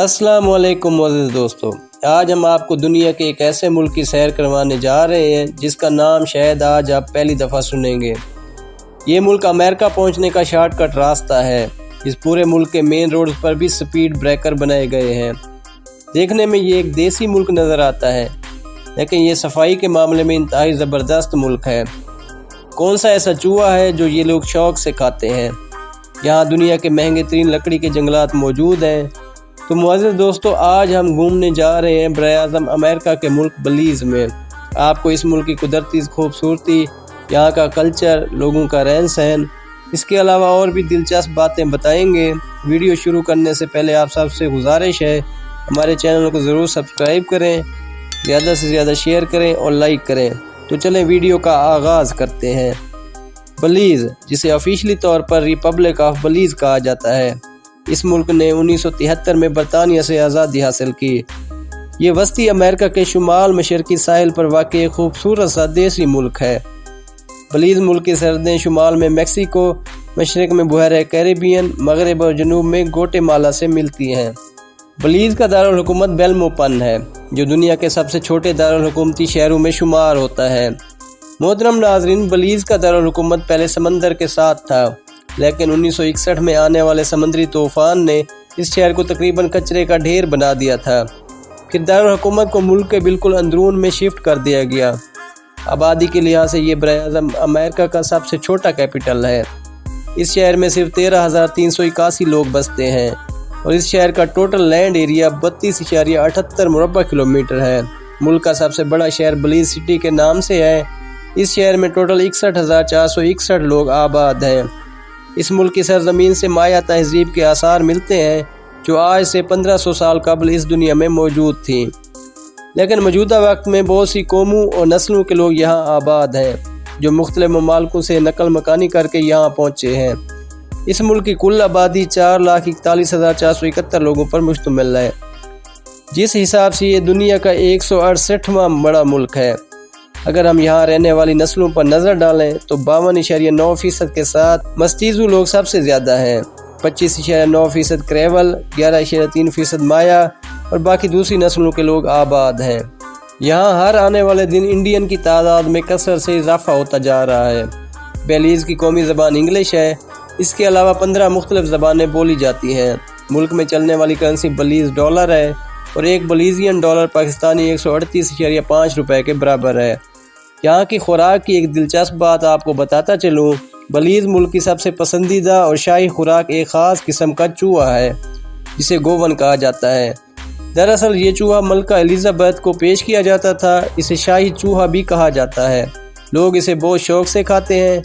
अस्सलाम वालेकुम मोअज़्ज़िज़ दोस्तों, आज हम आपको दुनिया के एक ऐसे मुल्क की सैर करवाने जा रहे हैं जिसका नाम शायद आज आप पहली दफ़ा सुनेंगे। ये मुल्क अमेरिका पहुंचने का शॉर्टकट रास्ता है। इस पूरे मुल्क के मेन रोड्स पर भी स्पीड ब्रेकर बनाए गए हैं। देखने में ये एक देसी मुल्क नज़र आता है, लेकिन ये सफाई के मामले में इंतहाई ज़बरदस्त मुल्क है। कौन सा ऐसा चूहा है जो ये लोग शौक़ से खाते हैं। यहाँ दुनिया के महंगे तरीन लकड़ी के जंगलात मौजूद हैं। तो मुअज़्ज़िज़ दोस्तों, आज हम घूमने जा रहे हैं बराए-आज़म अमेरिका के मुल्क बलीज़ में। आपको इस मुल्क की कुदरती खूबसूरती, यहाँ का कल्चर, लोगों का रहन सहन, इसके अलावा और भी दिलचस्प बातें बताएंगे। वीडियो शुरू करने से पहले आप सबसे गुजारिश है, हमारे चैनल को ज़रूर सब्सक्राइब करें, ज़्यादा से ज़्यादा शेयर करें और लाइक करें। तो चलें वीडियो का आगाज़ करते हैं। बलीज़, जिसे ऑफिशियली तौर पर रिपब्लिक ऑफ बलीज़ कहा जाता है, इस मुल्क ने 1973 में बरतानिया से आज़ादी हासिल की। ये वस्ती अमेरिका के शुमाल मशरकी साहिल पर वाक़ एक खूबसूरत सा देसी मुल्क है। बलीज़ मुल्क की सरहदें शुमाल में मैक्सिको, मशरक़ में बहर कैरिबियन, मगरब और जनूब में ग्वाटेमाला से मिलती हैं। बलीज़ का दारुल हुकूमत बेल्मोपन है, जो दुनिया के सबसे छोटे दारुल हुकूमती शहरों में शुमार होता है। मोहतरम नाज़रीन, बलीज़ का दारुल हुकूमत पहले समंदर के साथ था, लेकिन 1961 में आने वाले समुद्री तूफ़ान ने इस शहर को तकरीबन कचरे का ढेर बना दिया था। फिर दारुल हुकूमत को मुल्क के बिल्कुल अंदरून में शिफ्ट कर दिया गया। आबादी के लिहाज से ये बराए-आज़म अमेरिका का सबसे छोटा कैपिटल है। इस शहर में सिर्फ 13,381 लोग बसते हैं और इस शहर का टोटल लैंड एरिया 32.78 मुरबा किलोमीटर है। मुल्क का सबसे बड़ा शहर बलीज़ सिटी के नाम से है। इस शहर में टोटल 61,461 लोग आबाद हैं। इस मुल्क की सरजमीन से माया तहजीब के आसार मिलते हैं, जो आज से 1500 साल कबल इस दुनिया में मौजूद थी। लेकिन मौजूदा वक्त में बहुत सी कौमों और नस्लों के लोग यहाँ आबाद हैं, जो मुख्तलिफ ममालिकों से नकल मकानी करके यहाँ पहुँचे हैं। इस मुल्क की कुल आबादी 4,41,471 लोगों पर मुश्तमिल है, जिस हिसाब से ये दुनिया का 168वां बड़ा मुल्क है। अगर हम यहाँ रहने वाली नस्लों पर नज़र डालें तो 52.9% के साथ मस्तीज़ू लोग सबसे ज़्यादा हैं। 25.9% क्रेवल, 11.3% माया और बाकी दूसरी नस्लों के लोग आबाद हैं। यहाँ हर आने वाले दिन इंडियन की तादाद में कसरत से इजाफा होता जा रहा है। बलीज़ की कौमी ज़बान इंग्लिश है। इसके अलावा 15 मुख्तलिफ ज़बानें बोली जाती हैं। मुल्क में चलने वाली करेंसी बलीज़ डॉलर है और एक बलीजियन डॉलर पाकिस्तानी 138.5 रुपये के बराबर है। यहाँ की खुराक की एक दिलचस्प बात आपको बताता चलूँ, बलीज़ मुल्क की सबसे पसंदीदा और शाही खुराक एक ख़ास किस्म का चूहा है, जिसे गोवन कहा जाता है। दरअसल ये चूहा मलका एलिज़ाबेथ को पेश किया जाता था। इसे शाही चूहा भी कहा जाता है। लोग इसे बहुत शौक़ से खाते हैं।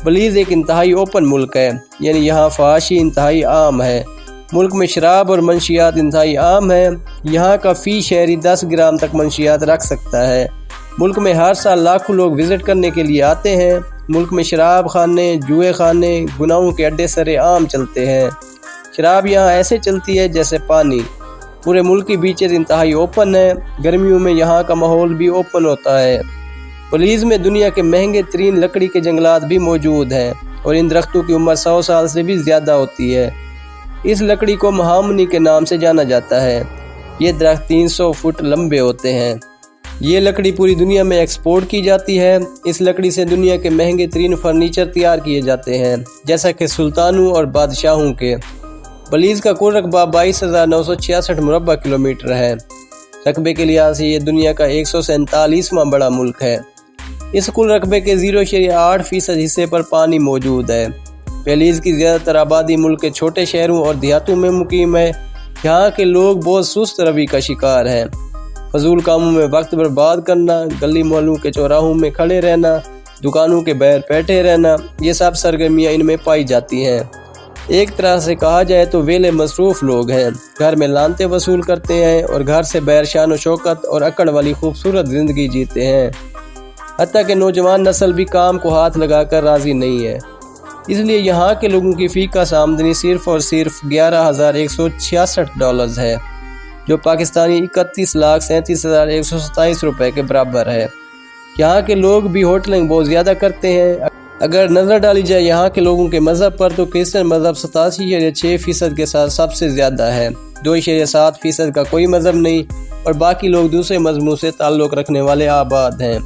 बलीज़ एक इंतहाई ओपन मुल्क है, यानी यहाँ फहाशी इंतहाई आम है। मुल्क में शराब और मंशियात इंतहाई आम है। यहाँ का फ़ी शहरी 10 ग्राम तक मंशियात रख सकता है। मुल्क में हर साल लाखों लोग विज़िट करने के लिए आते हैं। मुल्क में शराब खाने, जुए खाने, गुनाहों के अड्डे सरे आम चलते हैं। शराब यहाँ ऐसे चलती है जैसे पानी। पूरे मुल्क की बीचेस इंतहाई ओपन है। गर्मियों में यहाँ का माहौल भी ओपन होता है। बलीज़ में दुनिया के महंगे तरीन लकड़ी के जंगलात भी मौजूद हैं और इन दरख्तों की उम्र 100 साल से भी ज़्यादा होती है। इस लकड़ी को महामनी के नाम से जाना जाता है। ये दरख्त 300 फुट लंबे होते हैं। ये लकड़ी पूरी दुनिया में एक्सपोर्ट की जाती है। इस लकड़ी से दुनिया के महंगे तरीन फर्नीचर तैयार किए जाते हैं, जैसा कि सुल्तानों और बादशाहों के। बलीज़ का कुल रकबा 22,966 मुरबा किलोमीटर है। रकबे के लिहाज से ये दुनिया का 147वां बड़ा मुल्क है। इस कुल रकबे के 0.8% हिस्से पर पानी मौजूद है। बलीज़ की ज़्यादातर आबादी मुल्क के छोटे शहरों और देहातों में मुकीम है। यहाँ के लोग बहुत सुस्त रवि का शिकार हैं। फजूल कामों में वक्त बर्बाद करना, गली मोहल्लों के चौराहों में खड़े रहना, दुकानों के बाहर बैठे रहना, ये सब सरगर्मियाँ इनमें पाई जाती हैं। एक तरह से कहा जाए तो वेले मसरूफ़ लोग हैं। घर में लानते वसूल करते हैं और घर से बाहर शान व शौकत और अकड़ वाली खूबसूरत ज़िंदगी जीते हैं। हत्ता कि नौजवान नस्ल भी काम को हाथ लगाकर राज़ी नहीं है। इसलिए यहाँ के लोगों की फ़ी का आमदनी सिर्फ़ और सिर्फ $11,166 है, जो पाकिस्तानी 31,37,127 रुपये के बराबर है। यहाँ के लोग भी होटलिंग बहुत ज़्यादा करते हैं। اگر نظر ڈالی جائے یہاں کے لوگوں کے مذہب پر تو کرسچن مذہب 87.6% کے ساتھ سب سے زیادہ ہے، 2.7% کا کوئی مذہب نہیں، اور باقی لوگ دوسرے مذہبوں سے تعلق رکھنے والے آباد ہیں۔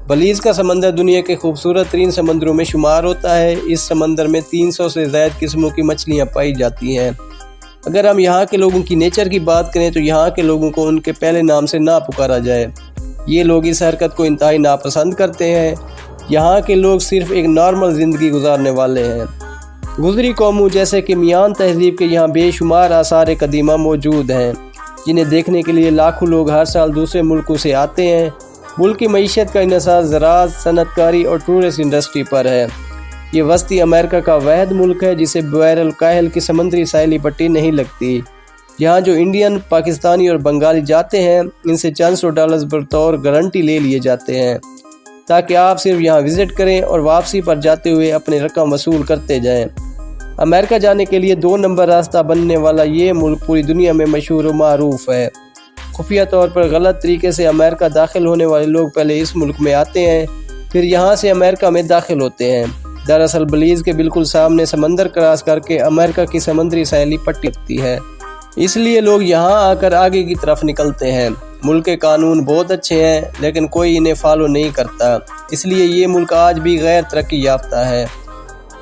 بلیز کا سمندر دنیا کے خوبصورت ترین سمندروں میں شمار ہوتا ہے۔ اس سمندر میں 300 سے زائد قسموں کی مچھلیاں پائی جاتی ہیں۔ اگر ہم یہاں کے لوگوں کی نیچر کی بات کریں تو یہاں کے لوگوں کو ان کے پہلے نام سے نہ پکارا جائے۔ یہ لوگ اس حرکت کو انتہائی ناپسند کرتے ہیں۔ یہاں کے لوگ صرف ایک نارمل زندگی گزارنے والے ہیں۔ گزری قوموں جیسے کہ میان تہذیب کے یہاں بے شمار آثار قدیمہ موجود ہیں، جنہیں دیکھنے کے لیے لاکھوں لوگ ہر سال دوسرے ملکوں سے آتے ہیں۔ ملک کی معیشت کا انحصار زراعت، صنعت کاری اور ٹورسٹ انڈسٹری پر ہے۔ یہ وسطی امریکہ کا واحد ملک ہے جسے بحر الکاہل کی سمندری ساحلی پٹی نہیں لگتی۔ یہاں جو انڈین، پاکستانی اور بنگالی جاتے ہیں ان سے چند $100 بطور گارنٹی لے لیے جاتے ہیں تاکہ آپ صرف یہاں وزٹ کریں اور واپسی پر جاتے ہوئے اپنے رقم وصول کرتے جائیں۔ امریکہ جانے کے لیے 2 نمبر راستہ بننے والا یہ ملک پوری دنیا میں مشہور و معروف ہے۔ خفیہ طور پر غلط طریقے سے امریکہ داخل ہونے والے لوگ پہلے اس ملک میں آتے ہیں، پھر یہاں سے امریکہ میں داخل ہوتے ہیں۔ دراصل بلیز کے بالکل سامنے سمندر کراس کر کے امریکہ کی سمندری ساحلی پٹی لگتی ہے، اس لیے لوگ یہاں آ کر آگے کی طرف نکلتے ہیں۔ ملک کے قانون بہت اچھے ہیں لیکن کوئی انہیں فالو نہیں کرتا، اس لیے یہ ملک آج بھی غیر ترقی یافتہ ہے۔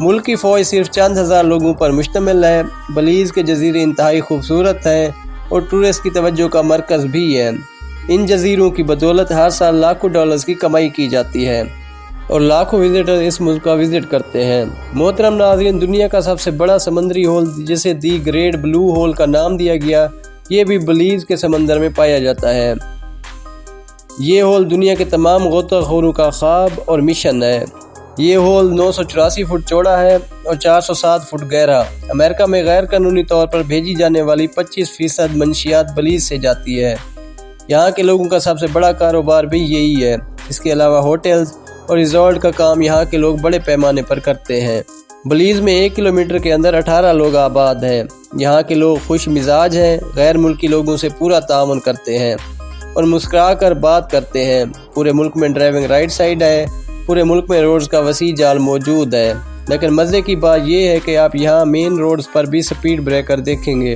ملک کی فوج صرف چند ہزار لوگوں پر مشتمل ہے۔ بلیز کے جزیرے انتہائی خوبصورت ہیں اور ٹورسٹ کی توجہ کا مرکز بھی ہے۔ ان جزیروں کی بدولت ہر سال لاکھوں $، کی کمائی کی جاتی ہے اور لاکھوں وزٹر اس ملک کا وزٹ کرتے ہیں۔ محترم ناظرین، دنیا کا سب سے بڑا سمندری ہول جسے دی گریٹ بلو ہول کا نام دیا گیا، یہ بھی بلیز کے سمندر میں پایا جاتا ہے۔ یہ ہول دنیا کے تمام غوطہ خوروں کا خواب اور مشن ہے۔ یہ ہول 984 فٹ چوڑا ہے اور 407 فٹ گہرا۔ امریکہ میں غیر قانونی طور پر بھیجی جانے والی 25% منشیات بلیز سے جاتی ہے۔ یہاں کے لوگوں کا سب سے بڑا کاروبار بھی یہی ہے۔ اس کے علاوہ ہوٹلز اور ریزورٹ کا کام یہاں کے لوگ بڑے پیمانے پر کرتے ہیں۔ بلیز میں 1 کلومیٹر کے اندر 18 لوگ آباد ہیں۔ یہاں کے لوگ خوش مزاج ہیں، غیر ملکی لوگوں سے پورا تعاون کرتے ہیں اور مسکرا کر بات کرتے ہیں۔ پورے ملک میں ڈرائیونگ رائٹ سائڈ ہے۔ پورے ملک میں روڈز کا وسیع جال موجود ہے، لیکن مزے کی بات یہ ہے کہ آپ یہاں مین روڈز پر بھی سپیڈ بریکر دیکھیں گے۔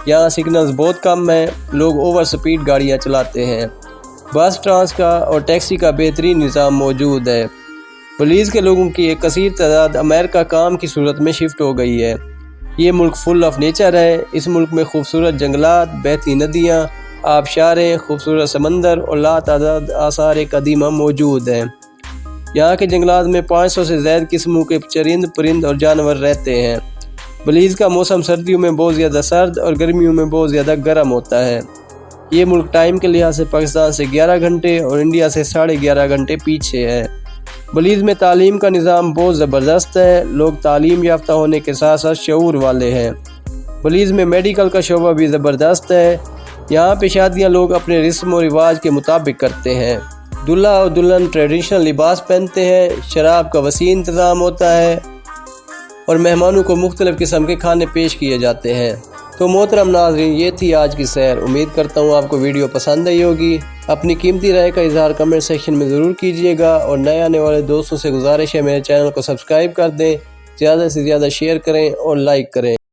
یہاں سگنلز بہت کم ہیں، لوگ اوور سپیڈ گاڑیاں چلاتے ہیں۔ بس ٹرانس کا اور ٹیکسی کا بہترین نظام موجود ہے۔ بلیز کے لوگوں کی ایک کثیر تعداد امریکہ کام کی صورت میں شفٹ ہو گئی ہے۔ یہ ملک فل آف نیچر ہے۔ اس ملک میں خوبصورت جنگلات، بہتی ندیاں، آبشاریں، خوبصورت سمندر اور لاتعداد آثار قدیمہ موجود ہیں۔ یہاں کے جنگلات میں 500 سے زائد قسموں کے چرند، پرند اور جانور رہتے ہیں۔ بلیز کا موسم سردیوں میں بہت زیادہ سرد اور گرمیوں میں بہت زیادہ گرم ہوتا ہے۔ یہ ملک ٹائم کے لحاظ سے پاکستان سے 11 گھنٹے اور انڈیا سے 11.5 گھنٹے پیچھے ہے۔ بلیز میں تعلیم کا نظام بہت زبردست ہے۔ لوگ تعلیم یافتہ ہونے کے ساتھ ساتھ شعور والے ہیں۔ بلیز میں میڈیکل کا شعبہ بھی زبردست ہے۔ یہاں پہ شادیاں لوگ اپنے رسم و رواج کے مطابق کرتے ہیں۔ دلہا اور دلہن ٹریڈیشنل لباس پہنتے ہیں، شراب کا وسیع انتظام ہوتا ہے اور مہمانوں کو مختلف قسم کے کھانے پیش کیے جاتے ہیں۔ تو محترم ناظرین، یہ تھی آج کی سیر۔ امید کرتا ہوں آپ کو ویڈیو پسند آئی ہوگی۔ اپنی قیمتی رائے کا اظہار کمنٹ سیکشن میں ضرور کیجیے گا اور نئے آنے والے دوستوں سے گزارش ہے میرے چینل کو سبسکرائب کر دیں، زیادہ سے زیادہ شیئر کریں اور لائک کریں۔